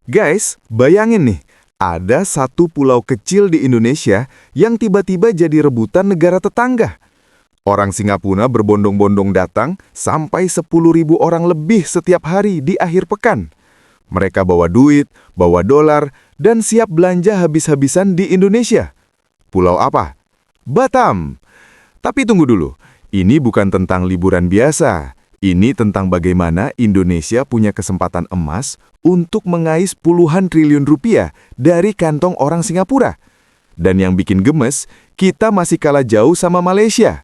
Guys, bayangin nih, ada satu pulau kecil di Indonesia yang tiba-tiba jadi rebutan negara tetangga. Orang Singapura berbondong-bondong datang sampai 10.000 orang lebih setiap hari di akhir pekan. Mereka bawa duit, bawa dolar, dan siap belanja habis-habisan di Indonesia. Pulau apa? Batam. Tapi tunggu dulu, ini bukan tentang liburan biasa. Ini tentang bagaimana Indonesia punya kesempatan emas untuk mengais puluhan triliun rupiah dari kantong orang Singapura. Dan yang bikin gemes, kita masih kalah jauh sama Malaysia.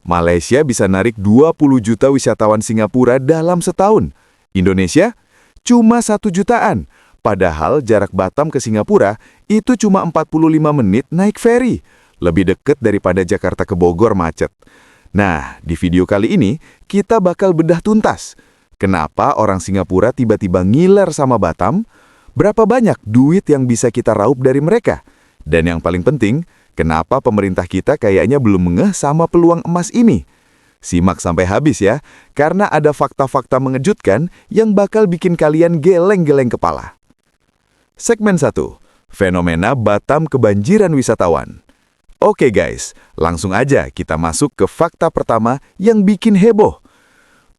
Malaysia bisa narik 20 juta wisatawan Singapura dalam setahun. Indonesia cuma 1 jutaan. Padahal jarak Batam ke Singapura itu cuma 45 menit naik feri. Lebih dekat daripada Jakarta ke Bogor macet. Nah, di video kali ini, kita bakal bedah tuntas. Kenapa orang Singapura tiba-tiba ngiler sama Batam? Berapa banyak duit yang bisa kita raup dari mereka? Dan yang paling penting, kenapa pemerintah kita kayaknya belum ngeh sama peluang emas ini? Simak sampai habis ya, karena ada fakta-fakta mengejutkan yang bakal bikin kalian geleng-geleng kepala. Segmen 1. Fenomena Batam kebanjiran wisatawan. Oke guys, langsung aja kita masuk ke fakta pertama yang bikin heboh.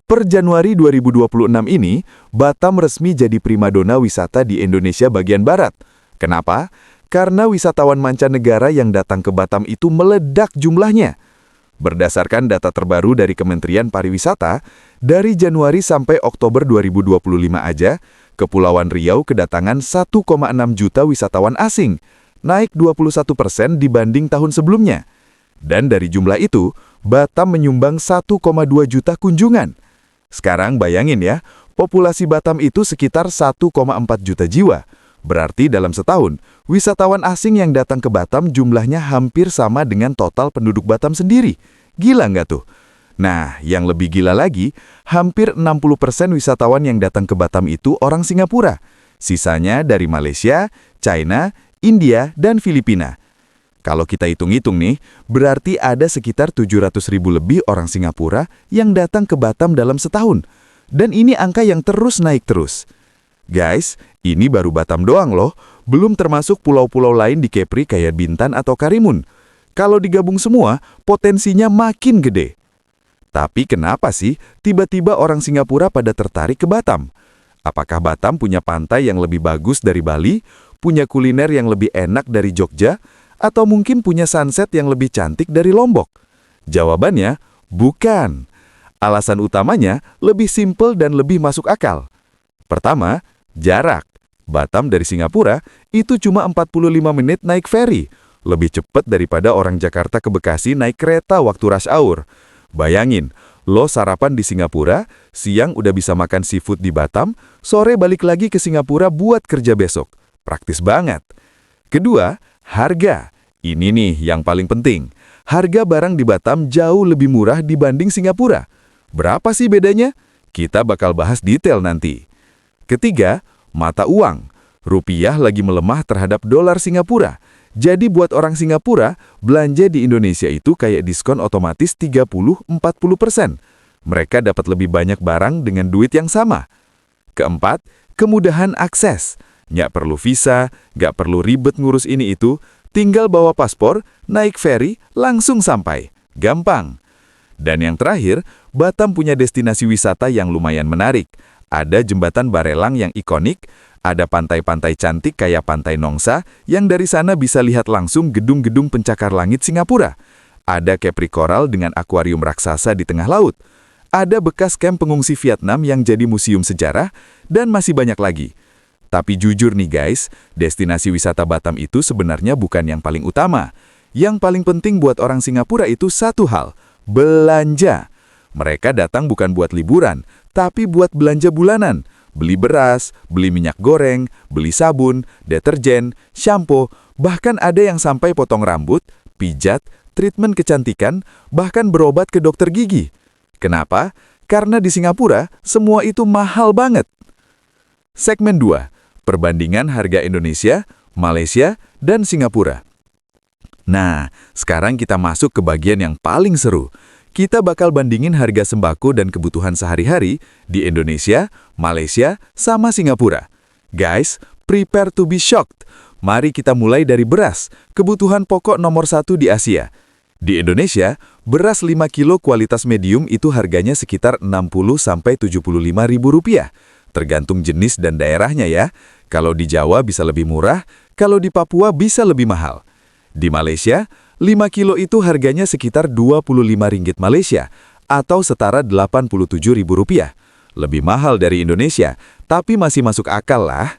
Per Januari 2026 ini, Batam resmi jadi primadona wisata di Indonesia bagian barat. Kenapa? Karena wisatawan mancanegara yang datang ke Batam itu meledak jumlahnya. Berdasarkan data terbaru dari Kementerian Pariwisata, dari Januari sampai Oktober 2025 aja, Kepulauan Riau kedatangan 1,6 juta wisatawan asing, naik 21% dibanding tahun sebelumnya. Dan dari jumlah itu, Batam menyumbang 1,2 juta kunjungan. Sekarang bayangin ya, populasi Batam itu sekitar 1,4 juta jiwa. Berarti dalam setahun, wisatawan asing yang datang ke Batam jumlahnya hampir sama dengan total penduduk Batam sendiri. Gila nggak tuh? Nah, yang lebih gila lagi, hampir 60% wisatawan yang datang ke Batam itu orang Singapura. Sisanya dari Malaysia, China, India, dan Filipina. Kalau kita hitung-hitung nih, berarti ada sekitar 700.000 lebih orang Singapura yang datang ke Batam dalam setahun. Dan ini angka yang terus naik terus. Guys, ini baru Batam doang loh, belum termasuk pulau-pulau lain di Kepri kayak Bintan atau Karimun. Kalau digabung semua, potensinya makin gede. Tapi kenapa sih tiba-tiba orang Singapura pada tertarik ke Batam? Apakah Batam punya pantai yang lebih bagus dari Bali? Punya kuliner yang lebih enak dari Jogja, atau mungkin punya sunset yang lebih cantik dari Lombok? Jawabannya, bukan. Alasan utamanya lebih simpel dan lebih masuk akal. Pertama, jarak. Batam dari Singapura itu cuma 45 menit naik feri, lebih cepat daripada orang Jakarta ke Bekasi naik kereta waktu rush hour. Bayangin, lo sarapan di Singapura, siang udah bisa makan seafood di Batam, sore balik lagi ke Singapura buat kerja besok. Praktis banget. Kedua, harga. Ini nih yang paling penting. Harga barang di Batam jauh lebih murah dibanding Singapura. Berapa sih bedanya? Kita bakal bahas detail nanti. Ketiga, mata uang. Rupiah lagi melemah terhadap dolar Singapura. Jadi buat orang Singapura, belanja di Indonesia itu kayak diskon otomatis 30-40%. Mereka dapat lebih banyak barang dengan duit yang sama. Keempat, kemudahan akses. Nggak perlu visa, nggak perlu ribet ngurus ini itu, tinggal bawa paspor, naik feri, langsung sampai. Gampang. Dan yang terakhir, Batam punya destinasi wisata yang lumayan menarik. Ada jembatan Barelang yang ikonik, ada pantai-pantai cantik kayak Pantai Nongsa, yang dari sana bisa lihat langsung gedung-gedung pencakar langit Singapura. Ada Kepri Coral dengan akuarium raksasa di tengah laut. Ada bekas kamp pengungsi Vietnam yang jadi museum sejarah, dan masih banyak lagi. Tapi jujur nih guys, destinasi wisata Batam itu sebenarnya bukan yang paling utama. Yang paling penting buat orang Singapura itu satu hal, belanja. Mereka datang bukan buat liburan, tapi buat belanja bulanan. Beli beras, beli minyak goreng, beli sabun, deterjen, shampoo, bahkan ada yang sampai potong rambut, pijat, treatment kecantikan, bahkan berobat ke dokter gigi. Kenapa? Karena di Singapura, semua itu mahal banget. Segmen 2. Perbandingan harga Indonesia, Malaysia, dan Singapura. Nah, sekarang kita masuk ke bagian yang paling seru. Kita bakal bandingin harga sembako dan kebutuhan sehari-hari di Indonesia, Malaysia, sama Singapura. Guys, Prepare to be shocked. Mari kita mulai dari beras, kebutuhan pokok nomor 1 di Asia. Di Indonesia, beras 5 kilo kualitas medium itu harganya sekitar Rp60-75.000, tergantung jenis dan daerahnya ya. Kalau di Jawa bisa lebih murah, kalau di Papua bisa lebih mahal. Di Malaysia, 5 kilo itu harganya sekitar Rp25 Malaysia, atau setara Rp87.000. Lebih mahal dari Indonesia, tapi masih masuk akal lah.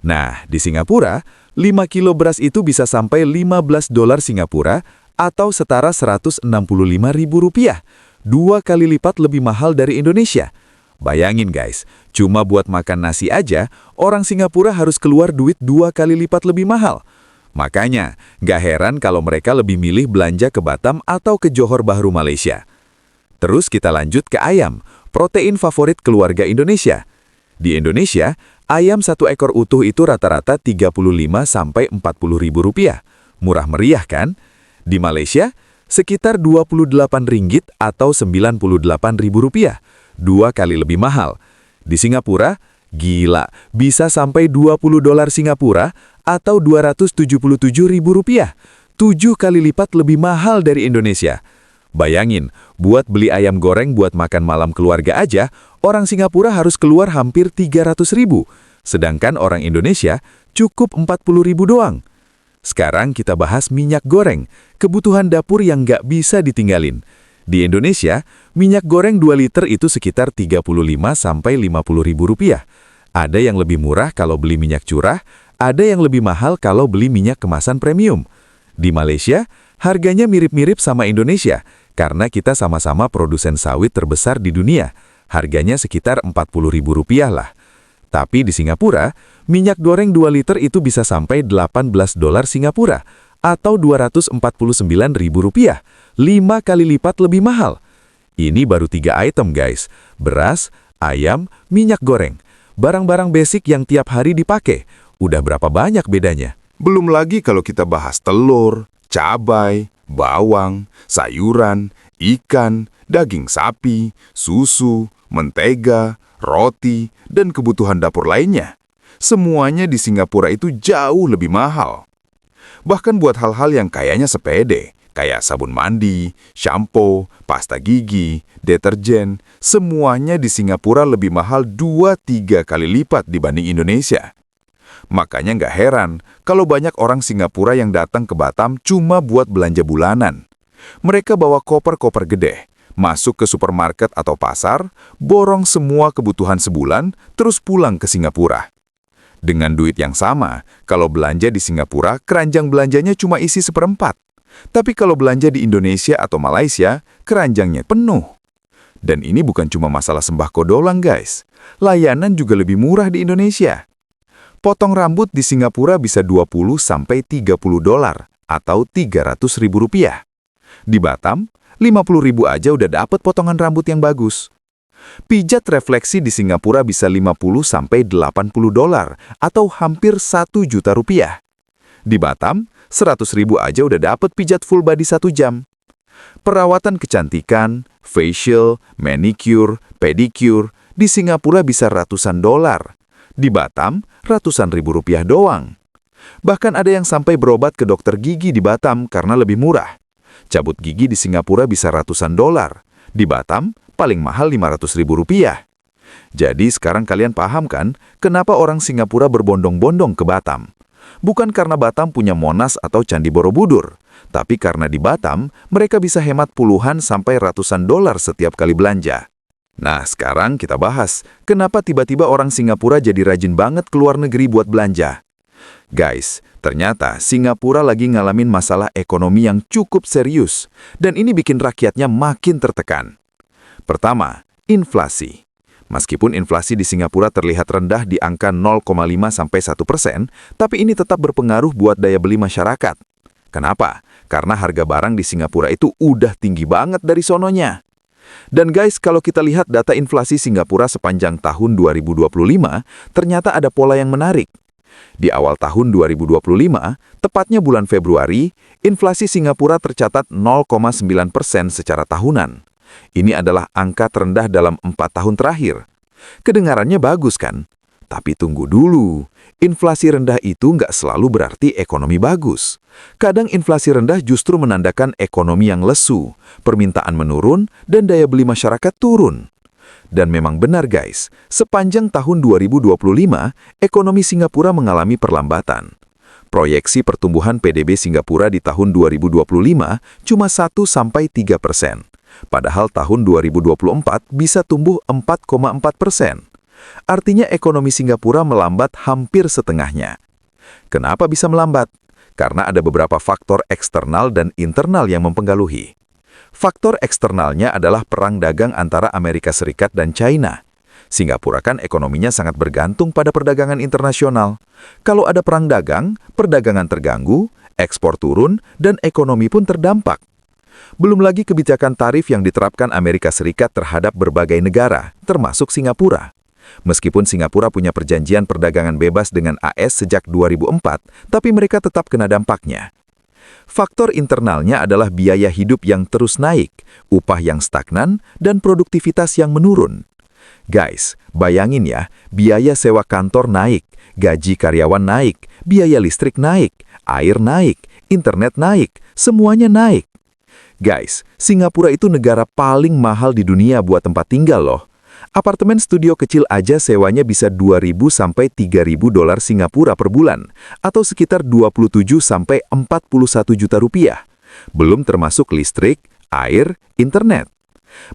Nah, di Singapura, 5 kilo beras itu bisa sampai $15 Singapura atau setara Rp165.000, 2 kali lipat lebih mahal dari Indonesia. Bayangin guys, cuma buat makan nasi aja, orang Singapura harus keluar duit 2 kali lipat lebih mahal. Makanya, gak heran kalau mereka lebih milih belanja ke Batam atau ke Johor Bahru Malaysia. Terus kita lanjut ke ayam, protein favorit keluarga Indonesia. Di Indonesia, ayam 1 ekor utuh itu rata-rata Rp35-40.000. Murah meriah kan? Di Malaysia, sekitar Rp28 atau Rp98.000, 2 kali lebih mahal. Di Singapura, gila, bisa sampai $20 Singapura atau Rp277.000, 7 kali lipat lebih mahal dari Indonesia. Bayangin, buat beli ayam goreng buat makan malam keluarga aja, orang Singapura harus keluar hampir Rp300.000, sedangkan orang Indonesia cukup Rp40.000 doang. Sekarang kita bahas minyak goreng, kebutuhan dapur yang nggak bisa ditinggalin. Di Indonesia, minyak goreng 2 liter itu sekitar Rp35-50.000. Ada yang lebih murah kalau beli minyak curah, ada yang lebih mahal kalau beli minyak kemasan premium. Di Malaysia, harganya mirip-mirip sama Indonesia, karena kita sama-sama produsen sawit terbesar di dunia. Harganya sekitar Rp40.000 lah. Tapi di Singapura, minyak goreng 2 liter itu bisa sampai $18 Singapura, atau Rp249.000, 5 kali lipat lebih mahal. Ini baru 3 item guys, beras, ayam, minyak goreng. Barang-barang basic yang tiap hari dipakai. Udah berapa banyak bedanya? Belum lagi kalau kita bahas telur, cabai, bawang, sayuran, ikan, daging sapi, susu, mentega, roti, dan kebutuhan dapur lainnya. Semuanya di Singapura itu jauh lebih mahal. Bahkan buat hal-hal yang kayaknya sepele, kayak sabun mandi, shampoo, pasta gigi, deterjen, semuanya di Singapura lebih mahal 2-3 kali lipat dibanding Indonesia. Makanya nggak heran kalau banyak orang Singapura yang datang ke Batam cuma buat belanja bulanan. Mereka bawa koper-koper gede, masuk ke supermarket atau pasar, borong semua kebutuhan sebulan, terus pulang ke Singapura. Dengan duit yang sama, kalau belanja di Singapura, keranjang belanjanya cuma isi 1/4. Tapi kalau belanja di Indonesia atau Malaysia, keranjangnya penuh. Dan ini bukan cuma masalah sembako doang guys. Layanan juga lebih murah di Indonesia. Potong rambut di Singapura bisa $20-30 atau Rp300.000. Di Batam, Rp50.000 aja udah dapet potongan rambut yang bagus. Pijat refleksi di Singapura bisa $50-80 atau hampir Rp1.000.000. Di Batam, Rp100.000 aja udah dapet pijat full body 1 jam. Perawatan kecantikan, facial, manicure, pedicure, di Singapura bisa ratusan dolar. Di Batam, ratusan ribu rupiah doang. Bahkan ada yang sampai berobat ke dokter gigi di Batam karena lebih murah. Cabut gigi di Singapura bisa ratusan dolar. Di Batam, paling mahal Rp500.000. Jadi sekarang kalian paham kan kenapa orang Singapura berbondong-bondong ke Batam? Bukan karena Batam punya Monas atau Candi Borobudur, tapi karena di Batam mereka bisa hemat puluhan sampai ratusan dolar setiap kali belanja. Nah, sekarang kita bahas kenapa tiba-tiba orang Singapura jadi rajin banget keluar negeri buat belanja. Guys, ternyata Singapura lagi ngalamin masalah ekonomi yang cukup serius, dan ini bikin rakyatnya makin tertekan. Pertama, inflasi. Meskipun inflasi di Singapura terlihat rendah di angka 0,5-1%, tapi ini tetap berpengaruh buat daya beli masyarakat. Kenapa? Karena harga barang di Singapura itu udah tinggi banget dari sononya. Dan guys, kalau kita lihat data inflasi Singapura sepanjang tahun 2025, ternyata ada pola yang menarik. Di awal tahun 2025, tepatnya bulan Februari, inflasi Singapura tercatat 0,9% secara tahunan. Ini adalah angka terendah dalam 4 tahun terakhir. Kedengarannya bagus kan? Tapi tunggu dulu, inflasi rendah itu nggak selalu berarti ekonomi bagus. Kadang inflasi rendah justru menandakan ekonomi yang lesu, permintaan menurun, dan daya beli masyarakat turun. Dan memang benar guys, sepanjang tahun 2025, ekonomi Singapura mengalami perlambatan. Proyeksi pertumbuhan PDB Singapura di tahun 2025 cuma 1–3%. Padahal tahun 2024 bisa tumbuh 4,4%. Artinya ekonomi Singapura melambat hampir setengahnya. Kenapa bisa melambat? Karena ada beberapa faktor eksternal dan internal yang mempengaruhi. Faktor eksternalnya adalah perang dagang antara Amerika Serikat dan China. Singapura kan ekonominya sangat bergantung pada perdagangan internasional. Kalau ada perang dagang, perdagangan terganggu, ekspor turun, dan ekonomi pun terdampak. Belum lagi kebijakan tarif yang diterapkan Amerika Serikat terhadap berbagai negara, termasuk Singapura. Meskipun Singapura punya perjanjian perdagangan bebas dengan AS sejak 2004, tapi mereka tetap kena dampaknya. Faktor internalnya adalah biaya hidup yang terus naik, upah yang stagnan, dan produktivitas yang menurun. Guys, bayangin ya, biaya sewa kantor naik, gaji karyawan naik, biaya listrik naik, air naik, internet naik, semuanya naik. Guys, Singapura itu negara paling mahal di dunia buat tempat tinggal loh. Apartemen studio kecil aja sewanya bisa 2.000 sampai 3.000 dolar Singapura per bulan, atau sekitar 27 sampai 41 juta rupiah. Belum termasuk listrik, air, internet.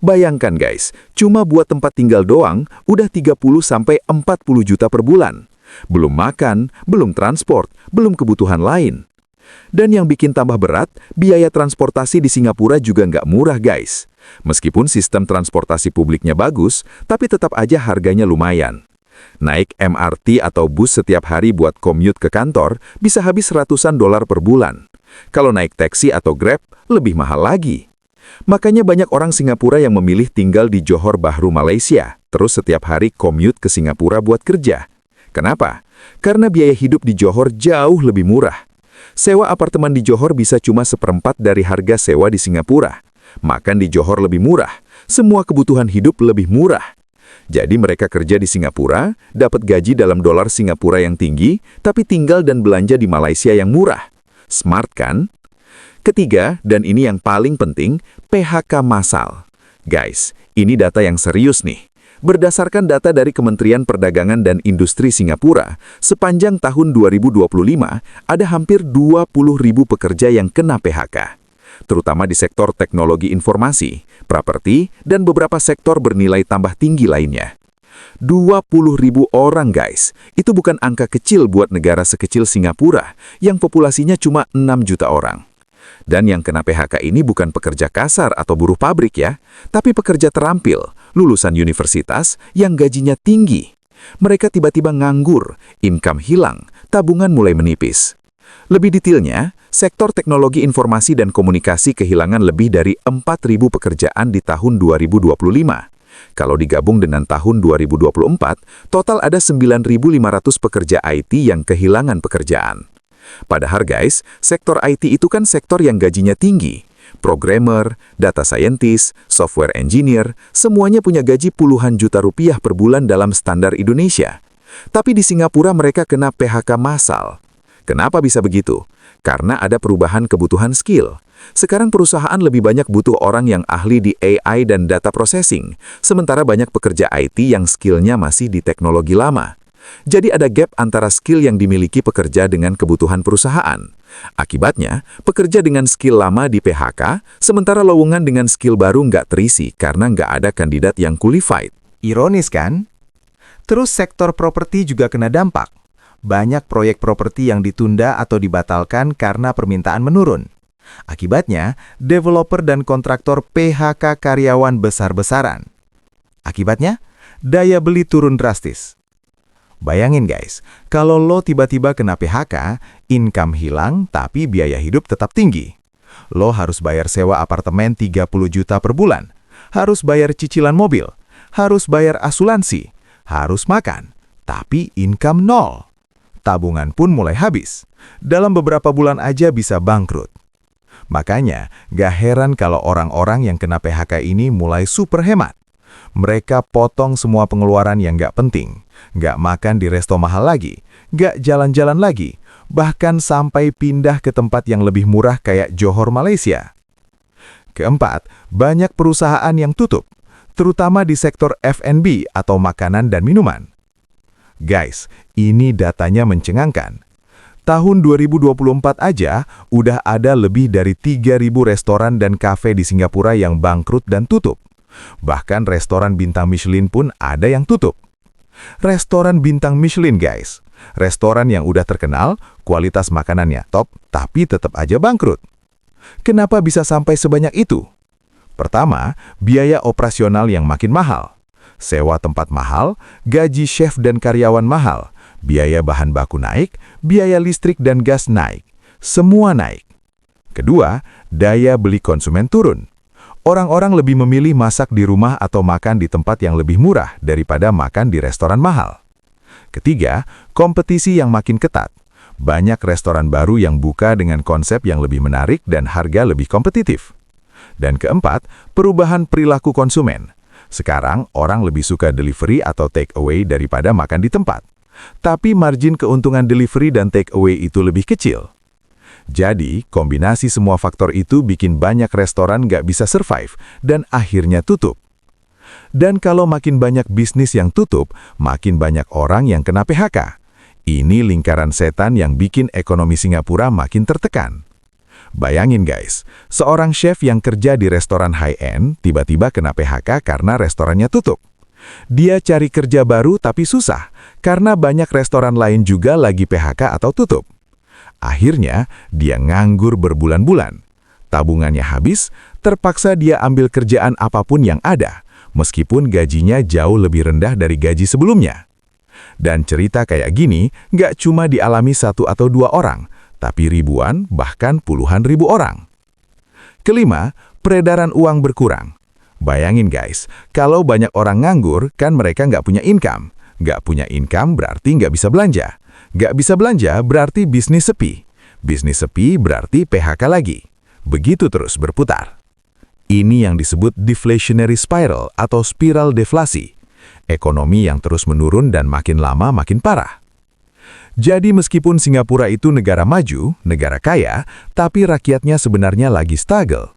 Bayangkan guys, cuma buat tempat tinggal doang udah 30 sampai 40 juta per bulan. Belum makan, belum transport, belum kebutuhan lain. Dan yang bikin tambah berat, biaya transportasi di Singapura juga nggak murah guys. Meskipun sistem transportasi publiknya bagus, tapi tetap aja harganya lumayan. Naik MRT atau bus setiap hari buat commute ke kantor bisa habis ratusan dolar per bulan. Kalau naik taksi atau Grab, lebih mahal lagi. Makanya banyak orang Singapura yang memilih tinggal di Johor Bahru, Malaysia, terus setiap hari commute ke Singapura buat kerja. Kenapa? Karena biaya hidup di Johor jauh lebih murah. Sewa apartemen di Johor bisa cuma seperempat dari harga sewa di Singapura. Makan di Johor lebih murah, semua kebutuhan hidup lebih murah. Jadi mereka kerja di Singapura, dapat gaji dalam dolar Singapura yang tinggi, tapi tinggal dan belanja di Malaysia yang murah. Smart kan? Ketiga, dan ini yang paling penting, PHK massal. Guys, ini data yang serius nih. Berdasarkan data dari Kementerian Perdagangan dan Industri Singapura, sepanjang tahun 2025, ada hampir 20.000 pekerja yang kena PHK. Terutama di sektor teknologi informasi, properti, dan beberapa sektor bernilai tambah tinggi lainnya. 20.000 orang guys, itu bukan angka kecil buat negara sekecil Singapura, yang populasinya cuma 6 juta orang. Dan yang kena PHK ini bukan pekerja kasar atau buruh pabrik ya, tapi pekerja terampil, lulusan universitas yang gajinya tinggi. Mereka tiba-tiba nganggur, income hilang, tabungan mulai menipis. Lebih detailnya, sektor teknologi informasi dan komunikasi kehilangan lebih dari 4.000 pekerjaan di tahun 2025. Kalau digabung dengan tahun 2024, total ada 9.500 pekerja IT yang kehilangan pekerjaan. Padahal guys, sektor IT itu kan sektor yang gajinya tinggi. Programmer, data scientist, software engineer, semuanya punya gaji puluhan juta rupiah per bulan dalam standar Indonesia. Tapi di Singapura mereka kena PHK massal. Kenapa bisa begitu? Karena ada perubahan kebutuhan skill. Sekarang perusahaan lebih banyak butuh orang yang ahli di AI dan data processing, sementara banyak pekerja IT yang skillnya masih di teknologi lama. Jadi ada gap antara skill yang dimiliki pekerja dengan kebutuhan perusahaan. Akibatnya, pekerja dengan skill lama di PHK, sementara lowongan dengan skill baru nggak terisi karena nggak ada kandidat yang qualified. Ironis kan? Terus sektor properti juga kena dampak. Banyak proyek properti yang ditunda atau dibatalkan karena permintaan menurun. Akibatnya, developer dan kontraktor PHK karyawan besar-besaran. Akibatnya, daya beli turun drastis. Bayangin guys, kalau lo tiba-tiba kena PHK, income hilang tapi biaya hidup tetap tinggi. Lo harus bayar sewa apartemen 30 juta per bulan, harus bayar cicilan mobil, harus bayar asuransi, harus makan, tapi income nol. Tabungan pun mulai habis. Dalam beberapa bulan aja bisa bangkrut. Makanya, gak heran kalau orang-orang yang kena PHK ini mulai super hemat. Mereka potong semua pengeluaran yang nggak penting, nggak makan di resto mahal lagi, nggak jalan-jalan lagi, bahkan sampai pindah ke tempat yang lebih murah kayak Johor, Malaysia. Keempat, banyak perusahaan yang tutup, terutama di sektor F&B atau makanan dan minuman. Guys, ini datanya mencengangkan. Tahun 2024 aja, udah ada lebih dari 3.000 restoran dan kafe di Singapura yang bangkrut dan tutup. Bahkan restoran bintang Michelin pun ada yang tutup. Restoran bintang Michelin, guys. Restoran yang udah terkenal, kualitas makanannya top, tapi tetap aja bangkrut. Kenapa bisa sampai sebanyak itu? Pertama, biaya operasional yang makin mahal. Sewa tempat mahal, gaji chef dan karyawan mahal, biaya bahan baku naik, biaya listrik dan gas naik. Semua naik. Kedua, daya beli konsumen turun. Orang-orang lebih memilih masak di rumah atau makan di tempat yang lebih murah daripada makan di restoran mahal. Ketiga, kompetisi yang makin ketat. Banyak restoran baru yang buka dengan konsep yang lebih menarik dan harga lebih kompetitif. Dan keempat, perubahan perilaku konsumen. Sekarang, orang lebih suka delivery atau take away daripada makan di tempat. Tapi margin keuntungan delivery dan take away itu lebih kecil. Jadi, kombinasi semua faktor itu bikin banyak restoran nggak bisa survive dan akhirnya tutup. Dan kalau makin banyak bisnis yang tutup, makin banyak orang yang kena PHK. Ini lingkaran setan yang bikin ekonomi Singapura makin tertekan. Bayangin guys, seorang chef yang kerja di restoran high-end tiba-tiba kena PHK karena restorannya tutup. Dia cari kerja baru tapi susah, karena banyak restoran lain juga lagi PHK atau tutup. Akhirnya, dia nganggur berbulan-bulan. Tabungannya habis, terpaksa dia ambil kerjaan apapun yang ada, meskipun gajinya jauh lebih rendah dari gaji sebelumnya. Dan cerita kayak gini nggak cuma dialami 1 atau 2 orang, tapi ribuan, bahkan puluhan ribu orang. Kelima, peredaran uang berkurang. Bayangin guys, kalau banyak orang nganggur, kan mereka nggak punya income. Nggak punya income berarti nggak bisa belanja. Nggak bisa belanja berarti bisnis sepi. Bisnis sepi berarti PHK lagi. Begitu terus berputar. Ini yang disebut deflationary spiral atau spiral deflasi. Ekonomi yang terus menurun dan makin lama makin parah. Jadi meskipun Singapura itu negara maju, negara kaya, tapi rakyatnya sebenarnya lagi struggle.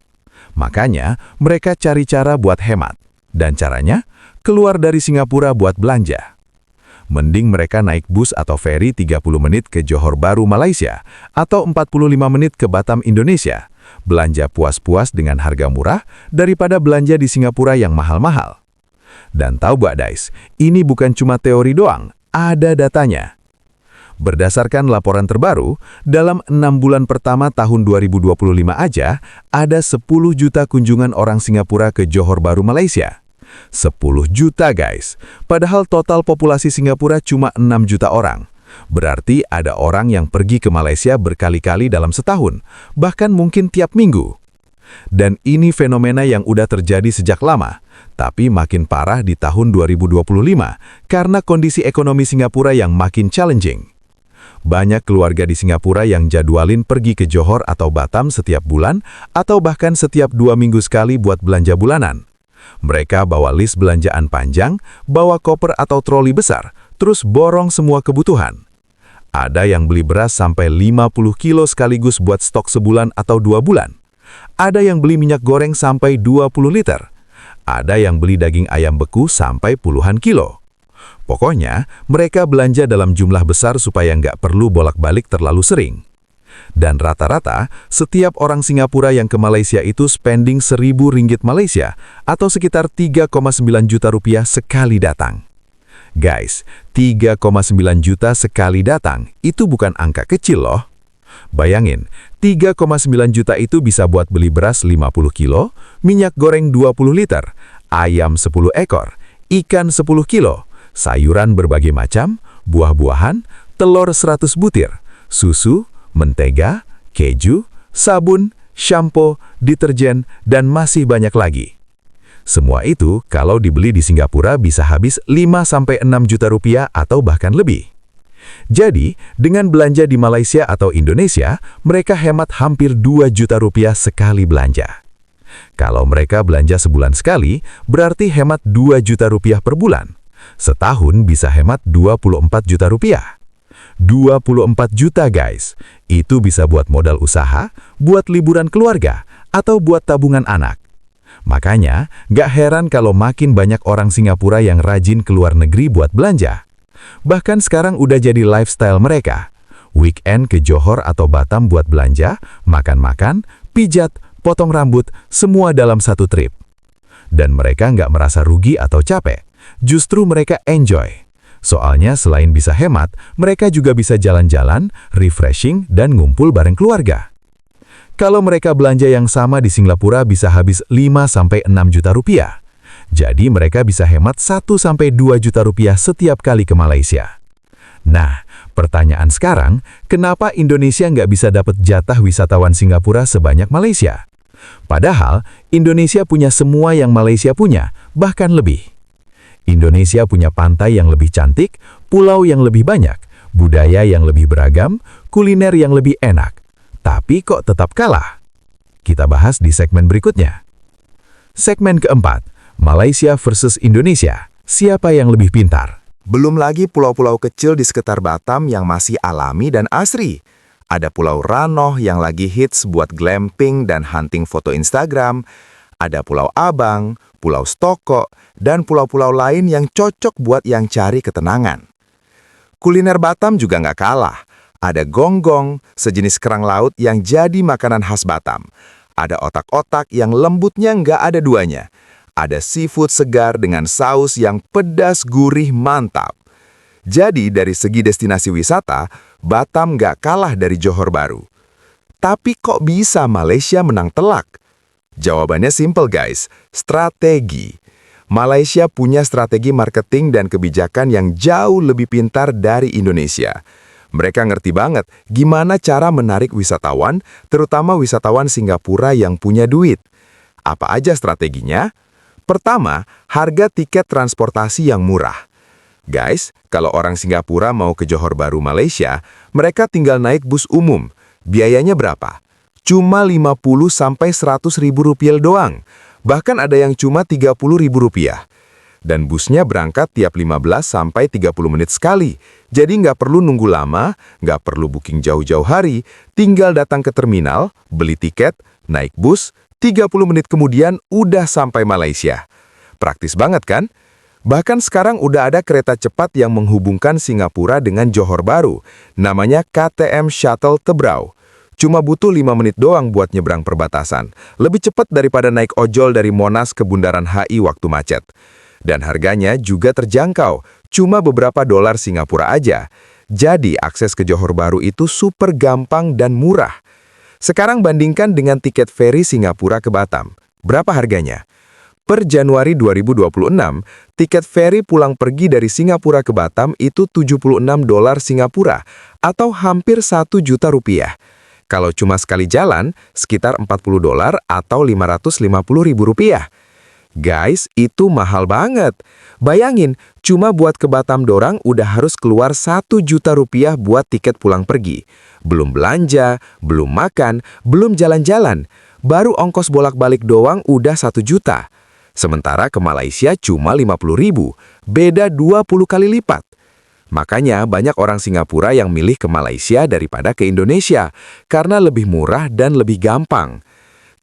Makanya mereka cari cara buat hemat. Dan caranya, keluar dari Singapura buat belanja. Mending mereka naik bus atau feri 30 menit ke Johor Bahru, Malaysia, atau 45 menit ke Batam, Indonesia. Belanja puas-puas dengan harga murah daripada belanja di Singapura yang mahal-mahal. Dan tahu Mbak Dais, ini bukan cuma teori doang, ada datanya. Berdasarkan laporan terbaru, dalam 6 bulan pertama tahun 2025 aja, ada 10 juta kunjungan orang Singapura ke Johor Bahru, Malaysia. 10 juta guys, padahal total populasi Singapura cuma 6 juta orang. Berarti ada orang yang pergi ke Malaysia berkali-kali dalam setahun, bahkan mungkin tiap minggu. Dan ini fenomena yang udah terjadi sejak lama, tapi makin parah di tahun 2025 karena kondisi ekonomi Singapura yang makin challenging. Banyak keluarga di Singapura yang jadwalin pergi ke Johor atau Batam setiap bulan atau bahkan setiap 2 minggu sekali buat belanja bulanan. Mereka bawa list belanjaan panjang, bawa koper atau troli besar, terus borong semua kebutuhan. Ada yang beli beras sampai 50 kilo sekaligus buat stok sebulan atau 2 bulan. Ada yang beli minyak goreng sampai 20 liter. Ada yang beli daging ayam beku sampai puluhan kilo. Pokoknya, mereka belanja dalam jumlah besar supaya nggak perlu bolak-balik terlalu sering. Dan rata-rata, setiap orang Singapura yang ke Malaysia itu spending 1.000 ringgit Malaysia atau sekitar 3,9 juta rupiah sekali datang. Guys, 3,9 juta sekali datang, itu bukan angka kecil loh. Bayangin, 3,9 juta itu bisa buat beli beras 50 kilo, minyak goreng 20 liter, ayam 10 ekor, ikan 10 kilo, sayuran berbagai macam, buah-buahan, telur 100 butir, susu, mentega, keju, sabun, shampoo, deterjen, dan masih banyak lagi. Semua itu kalau dibeli di Singapura bisa habis 5-6 juta rupiah atau bahkan lebih. Jadi, dengan belanja di Malaysia atau Indonesia, mereka hemat hampir 2 juta rupiah sekali belanja. Kalau mereka belanja sebulan sekali, berarti hemat 2 juta rupiah per bulan. Setahun bisa hemat 24 juta rupiah. 24 juta guys, itu bisa buat modal usaha, buat liburan keluarga, atau buat tabungan anak. Makanya, gak heran kalau makin banyak orang Singapura yang rajin keluar negeri buat belanja. Bahkan sekarang udah jadi lifestyle mereka. Weekend ke Johor atau Batam buat belanja, makan-makan, pijat, potong rambut, semua dalam satu trip. Dan mereka nggak merasa rugi atau capek. Justru mereka enjoy. Soalnya selain bisa hemat, mereka juga bisa jalan-jalan, refreshing, dan ngumpul bareng keluarga. Kalau mereka belanja yang sama di Singapura bisa habis 5-6 juta rupiah. Jadi mereka bisa hemat 1-2 juta rupiah setiap kali ke Malaysia. Nah, pertanyaan sekarang, kenapa Indonesia nggak bisa dapat jatah wisatawan Singapura sebanyak Malaysia? Padahal, Indonesia punya semua yang Malaysia punya, bahkan lebih. Indonesia punya pantai yang lebih cantik, pulau yang lebih banyak, budaya yang lebih beragam, kuliner yang lebih enak. Tapi kok tetap kalah? Kita bahas di segmen berikutnya. Segmen keempat, Malaysia versus Indonesia. Siapa yang lebih pintar? Belum lagi pulau-pulau kecil di sekitar Batam yang masih alami dan asri. Ada Pulau Ranoh yang lagi hits buat glamping dan hunting foto Instagram. Ada Pulau Abang, Pulau Stoko, dan pulau-pulau lain yang cocok buat yang cari ketenangan. Kuliner Batam juga nggak kalah. Ada gonggong, sejenis kerang laut yang jadi makanan khas Batam. Ada otak-otak yang lembutnya nggak ada duanya. Ada seafood segar dengan saus yang pedas gurih mantap. Jadi dari segi destinasi wisata, Batam nggak kalah dari Johor Bahru. Tapi kok bisa Malaysia menang telak? Jawabannya simple guys, strategi. Malaysia punya strategi marketing dan kebijakan yang jauh lebih pintar dari Indonesia. Mereka ngerti banget gimana cara menarik wisatawan, terutama wisatawan Singapura yang punya duit. Apa aja strateginya? Pertama, harga tiket transportasi yang murah. Guys, kalau orang Singapura mau ke Johor Bahru, Malaysia, mereka tinggal naik bus umum. Biayanya berapa? Cuma 50-100 ribu rupiah doang. Bahkan ada yang cuma 30 ribu rupiah. Dan busnya berangkat tiap 15-30 menit sekali. Jadi nggak perlu nunggu lama, nggak perlu booking jauh-jauh hari, tinggal datang ke terminal, beli tiket, naik bus, 30 menit kemudian udah sampai Malaysia. Praktis banget kan? Bahkan sekarang udah ada kereta cepat yang menghubungkan Singapura dengan Johor Bahru. Namanya KTM Shuttle Tebrau. Cuma butuh 5 menit doang buat nyebrang perbatasan. Lebih cepat daripada naik ojol dari Monas ke Bundaran HI waktu macet. Dan harganya juga terjangkau, cuma beberapa dolar Singapura aja. Jadi akses ke Johor Bahru itu super gampang dan murah. Sekarang bandingkan dengan tiket feri Singapura ke Batam. Berapa harganya? Per Januari 2026, tiket feri pulang pergi dari Singapura ke Batam itu 76 dolar Singapura atau hampir 1 juta rupiah. Kalau cuma sekali jalan, sekitar 40 dolar atau 550 ribu rupiah. Guys, itu mahal banget. Bayangin, cuma buat ke Batam dorang udah harus keluar 1 juta rupiah buat tiket pulang pergi. Belum belanja, belum makan, belum jalan-jalan. Baru ongkos bolak-balik doang udah 1 juta. Sementara ke Malaysia cuma 50 ribu, beda 20 kali lipat. Makanya banyak orang Singapura yang milih ke Malaysia daripada ke Indonesia, karena lebih murah dan lebih gampang.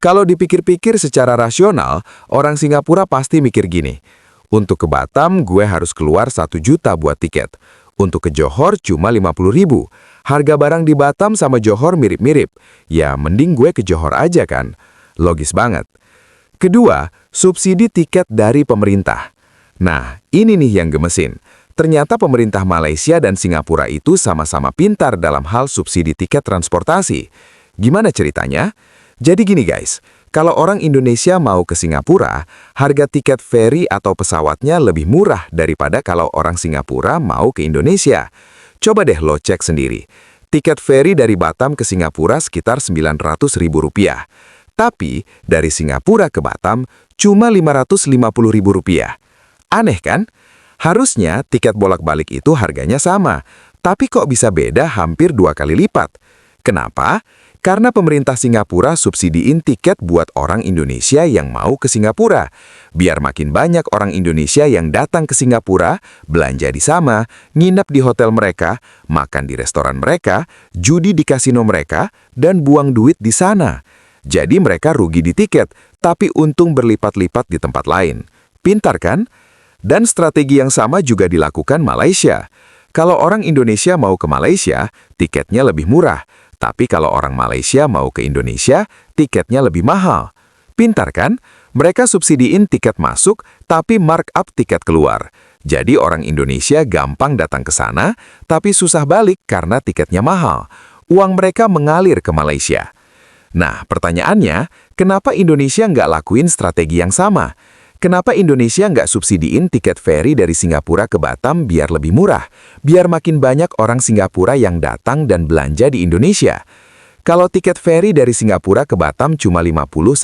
Kalau dipikir-pikir secara rasional, orang Singapura pasti mikir gini, untuk ke Batam gue harus keluar 1 juta buat tiket. Untuk ke Johor cuma 50 ribu. Harga barang di Batam sama Johor mirip-mirip. Ya mending gue ke Johor aja kan. Logis banget. Kedua, subsidi tiket dari pemerintah. Nah, ini nih yang gemesin. Ternyata pemerintah Malaysia dan Singapura itu sama-sama pintar dalam hal subsidi tiket transportasi. Gimana ceritanya? Jadi gini guys, kalau orang Indonesia mau ke Singapura, harga tiket feri atau pesawatnya lebih murah daripada kalau orang Singapura mau ke Indonesia. Coba deh lo cek sendiri. Tiket feri dari Batam ke Singapura sekitar 900 ribu rupiah. Tapi dari Singapura ke Batam cuma 550 ribu rupiah. Aneh kan? Harusnya tiket bolak-balik itu harganya sama, tapi kok bisa beda hampir 2 kali lipat? Kenapa? Karena pemerintah Singapura subsidiin tiket buat orang Indonesia yang mau ke Singapura. Biar makin banyak orang Indonesia yang datang ke Singapura, belanja di sana, nginep di hotel mereka, makan di restoran mereka, judi di kasino mereka, dan buang duit di sana. Jadi mereka rugi di tiket, tapi untung berlipat-lipat di tempat lain. Pintar kan? Dan strategi yang sama juga dilakukan Malaysia. Kalau orang Indonesia mau ke Malaysia, tiketnya lebih murah. Tapi kalau orang Malaysia mau ke Indonesia, tiketnya lebih mahal. Pintar kan? Mereka subsidiin tiket masuk, tapi markup tiket keluar. Jadi orang Indonesia gampang datang ke sana, tapi susah balik karena tiketnya mahal. Uang mereka mengalir ke Malaysia. Nah, pertanyaannya, kenapa Indonesia nggak lakuin strategi yang sama? Kenapa Indonesia nggak subsidiin tiket ferry dari Singapura ke Batam biar lebih murah? Biar makin banyak orang Singapura yang datang dan belanja di Indonesia. Kalau tiket ferry dari Singapura ke Batam cuma 50–100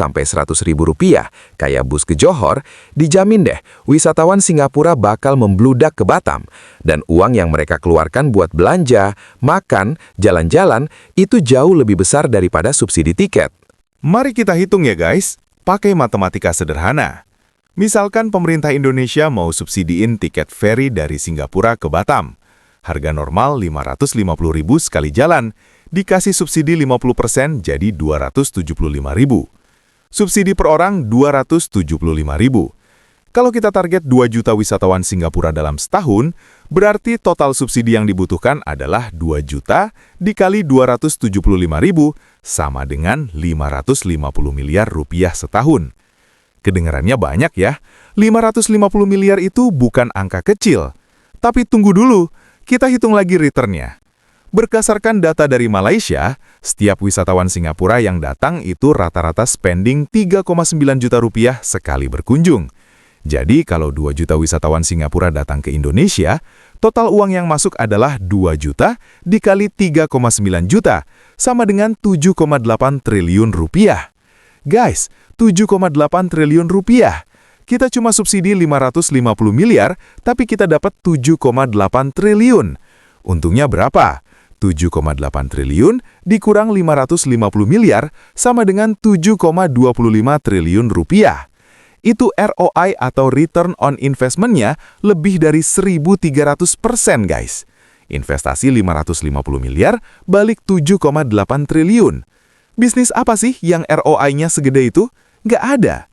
ribu rupiah, kayak bus ke Johor, dijamin deh wisatawan Singapura bakal membludak ke Batam. Dan uang yang mereka keluarkan buat belanja, makan, jalan-jalan, itu jauh lebih besar daripada subsidi tiket. Mari kita hitung ya guys, pakai matematika sederhana. Misalkan pemerintah Indonesia mau subsidiin tiket ferry dari Singapura ke Batam. Harga normal 550.000 sekali jalan, dikasih subsidi 50% jadi 275.000. Subsidi per orang 275.000. Kalau kita target 2 juta wisatawan Singapura dalam setahun, berarti total subsidi yang dibutuhkan adalah 2 juta dikali 275.000 sama dengan 550 miliar rupiah setahun. Kedengarannya banyak ya, 550 miliar itu bukan angka kecil. Tapi tunggu dulu, kita hitung lagi returnnya. Berdasarkan data dari Malaysia, setiap wisatawan Singapura yang datang itu rata-rata spending 3,9 juta rupiah sekali berkunjung. Jadi kalau 2 juta wisatawan Singapura datang ke Indonesia, total uang yang masuk adalah 2 juta dikali 3,9 juta, sama dengan 7,8 triliun rupiah. Guys, 7,8 triliun rupiah. Kita cuma subsidi 550 miliar, tapi kita dapat 7,8 triliun. Untungnya berapa? 7,8 triliun dikurang 550 miliar sama dengan 7,25 triliun rupiah. Itu ROI atau Return on Investment-nya lebih dari 1.300% guys. Investasi 550 miliar balik 7,8 triliun. Bisnis apa sih yang ROI-nya segede itu? Nggak ada.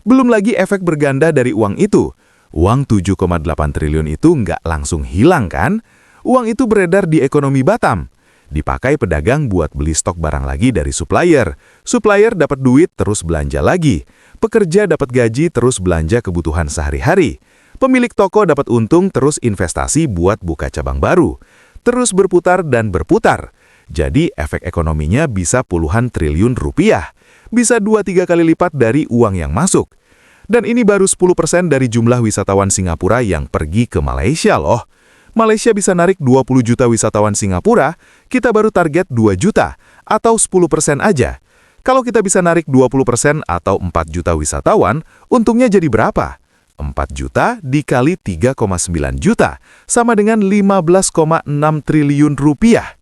Belum lagi efek berganda dari uang itu. Uang 7,8 triliun itu nggak langsung hilang kan? Uang itu beredar di ekonomi Batam. Dipakai pedagang buat beli stok barang lagi dari supplier. Supplier dapat duit terus belanja lagi. Pekerja dapat gaji terus belanja kebutuhan sehari-hari. Pemilik toko dapat untung terus investasi buat buka cabang baru. Terus berputar dan berputar. Jadi efek ekonominya bisa puluhan triliun rupiah. Bisa 2-3 kali lipat dari uang yang masuk. Dan ini baru 10% dari jumlah wisatawan Singapura yang pergi ke Malaysia loh. Malaysia bisa narik 20 juta wisatawan Singapura, kita baru target 2 juta, atau 10% aja. Kalau kita bisa narik 20% atau 4 juta wisatawan, untungnya jadi berapa? 4 juta dikali 3,9 juta, sama dengan 15,6 triliun rupiah.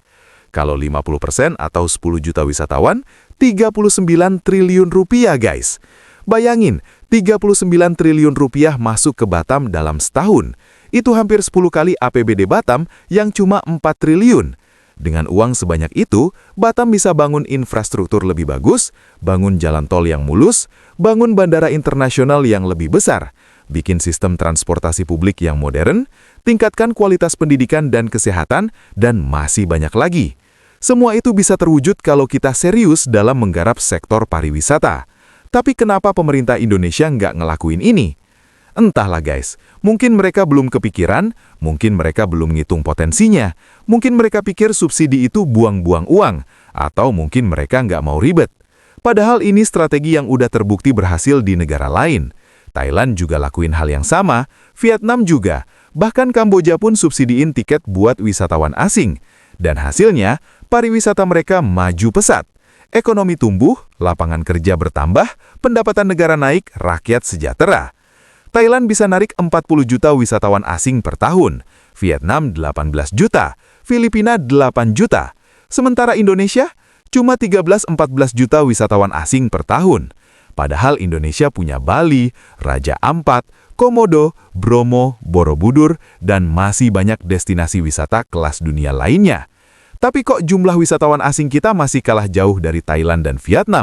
Kalau 50% atau 10 juta wisatawan, 39 triliun rupiah guys. Bayangin, 39 triliun rupiah masuk ke Batam dalam setahun. Itu hampir 10 kali APBD Batam yang cuma 4 triliun. Dengan uang sebanyak itu, Batam bisa bangun infrastruktur lebih bagus, bangun jalan tol yang mulus, bangun bandara internasional yang lebih besar, bikin sistem transportasi publik yang modern, tingkatkan kualitas pendidikan dan kesehatan, dan masih banyak lagi. Semua itu bisa terwujud kalau kita serius dalam menggarap sektor pariwisata. Tapi kenapa pemerintah Indonesia nggak ngelakuin ini? Entahlah guys, mungkin mereka belum kepikiran, mungkin mereka belum ngitung potensinya, mungkin mereka pikir subsidi itu buang-buang uang, atau mungkin mereka nggak mau ribet. Padahal ini strategi yang udah terbukti berhasil di negara lain. Thailand juga lakuin hal yang sama, Vietnam juga, bahkan Kamboja pun subsidiin tiket buat wisatawan asing. Dan hasilnya, pariwisata mereka maju pesat. Ekonomi tumbuh, lapangan kerja bertambah, pendapatan negara naik, rakyat sejahtera. Thailand bisa narik 40 juta wisatawan asing per tahun, Vietnam 18 juta, Filipina 8 juta. Sementara Indonesia Cuma 13-14 juta wisatawan asing per tahun. Padahal Indonesia punya Bali, Raja Ampat, Komodo, Bromo, Borobudur, dan masih banyak destinasi wisata kelas dunia lainnya. Tapi kok jumlah wisatawan asing kita masih kalah jauh dari Thailand dan Vietnam?